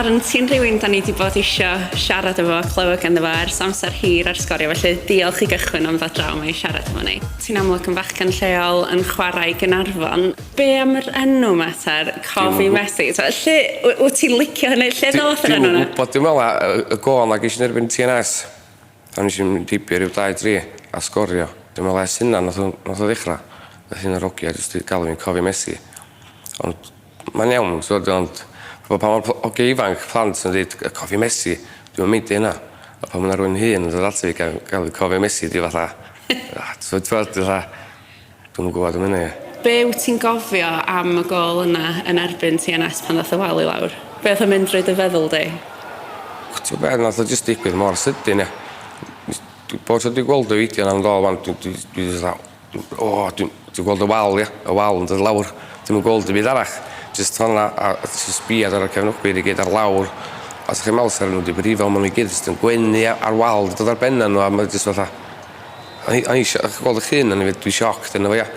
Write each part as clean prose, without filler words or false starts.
Darren, ti'n rhywun da ni wedi bod eisiau siarad efo, clywed ganddo fo ers amser hir ar sgorio, felly diolch i gychwyn am ddod draw i siarad efo ni. Ti'n amlwg yn fachgen lleol yn chwarae i Gaernarfon. Be am yr enw mater, Cofi Messi? Lle, wyt ti'n licio hynny? Lle ddoth yr enw yna? Dwi'n meddwl, y gol na gysyn erbyn TNS. Da ni eisiau dipio rhyw 2-3 a sgorio. Dwi'n meddwl es hynna nath o ddechrau. Nath hynna rogi a jyst i galw fi'n Cofi Messi. Ond mae'n iawn, ond pan mae'r oge ifanc plant yn dweud Cofi Messi, dwi'n mynd i hynna. A pan mae'n rhywun hyn yn dod ati fi gael Cofi Messi, dwi'n fatha, dwi'n gwybod am hynny. Be wyt ti'n gofio am y gol yna yn erbyn TNS pan ddath y wal i lawr? Be oedd yn mynd drwy dy feddwl di? Ti'n beth, nath o jyst digwydd mor sydyn, ia. Bod dwi'n gweld y fideo na'n dol, dwi'n gweld y wal, ia. Y wal yn dod lawr. Dwi'n gweld y byd arall. Just hwnna, a jyst sbiad ar y cefnogwyr i gyd ar lawr. A sa'ch chi'n meddwl sy'n nhw wedi brifo, maen nhw i gyd jyst yn gwenu ar wal, dod ar benna nhw, a mae'n jyst fatha. A chi'n gweld y llun yn ei dwi'n sioct yn efo, ia.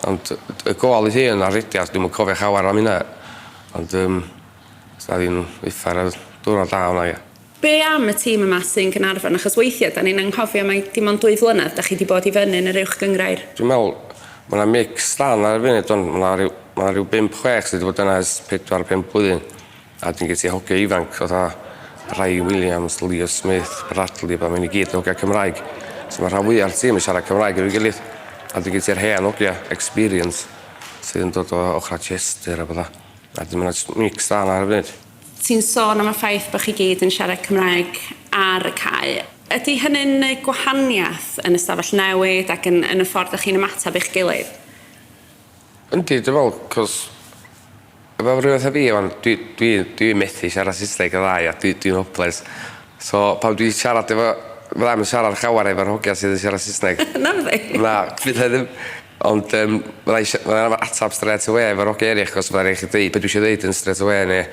Ond y gol i hyn ar rediad, dwi'n cofio chawar am hynna. Ond, sa ddim uffar a dwrnod da hwnna, ia. Be am y tîm yma sy'n Gaernarfon? Achos weithiau, da ni'n anghofio mai dim ond 2 flynedd, da chi wedi bod i fyny yn yr uwch gyngrair. Dwi'n meddwl, mae yna mix stan ar y funud, mae rhyw 5-6 sydd wedi bod yna ers 4-5 blwyddyn. A dwi'n gyda hogia ifanc, oedd Rai Williams, Leo Smith, Bradley, ba mae'n i gyd hogia Cymraeg. So mae rhan fwyaf o'r tîm yn siarad Cymraeg efo'i gilydd. A dwi'n gyda'r hen hogia experience sydd yn dod o ochra Chester a bydda. A dwi'n meddwl mix stan ar y funud. Ti'n sôn am y ffaith bod chi gyd yn siarad Cymraeg ar y cae. Ydy hynny'n gwahaniaeth yn ystafell newid ac yn y ffordd ydych chi'n ymatab i'ch gilydd? Yndi, dwi'n meddwl, cos efo rhywbeth o fi, dwi'n methu siarad Saesneg y ddau a dwi'n hopeless. So, pan dwi'n siarad efo, fyddai'n siarad llawar efo'r hogia sydd yn siarad Saesneg. Na fyddi? Na, fyddai ddim. Ond fyddai'n atab straight away efo'r hogia eraill, cos fyddai'n eich dweud, beth dwi eisiau dweud yn straight away, neu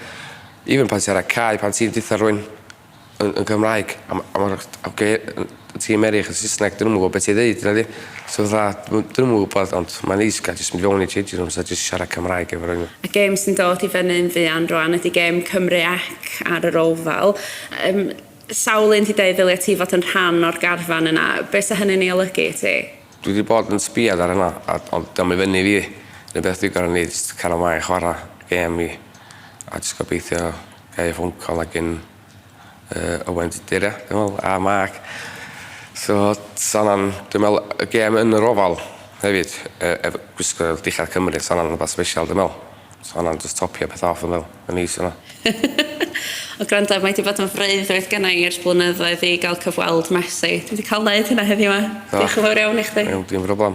even pan siarad cae, pan ti'n ditha rhywun yn Gymraeg, a mae'r tîm eraill yn Saesneg, dyn nhw'n gwybod beth ti'n dweud, yna di. So dyn nhw'n gwybod, ond mae'n easy gael jyst mynd fewn i changing room, so jyst siarad Cymraeg efo rhywun. Y gêm sy'n dod i fyny yn fuan rwan ydy gêm Cymru Ec ar yr Ofal. Sawl un ti dweud ddylia ti fod yn rhan o'r garfan yna, beth sy'n hynny'n ei olygu ti? Dwi wedi bod yn sbiad ar yna, ond dyma i fyny fi. Neu beth dwi'n gorau wneud, jyst cael ymlaen chwarae gêm i. A jyst gobeithio gael ei ffôn col ag yn Owen Didira, dwi'n meddwl, a Mark. So, dwi'n meddwl, y gêm yn yr Ofal hefyd, efo gwisgo Dichar Cymru, sa'n rhywbeth special, dwi'n meddwl. Sa'n just topio peth off, dwi'n meddwl, yn is yna. O gwrando, mae wedi bod yn freuddwyd gen i ers blynyddoedd i gael cyfweld Messi. Dwi wedi cael neud hynna heddiw yma. Diolch yn fawr iawn i chdi. Dim problem.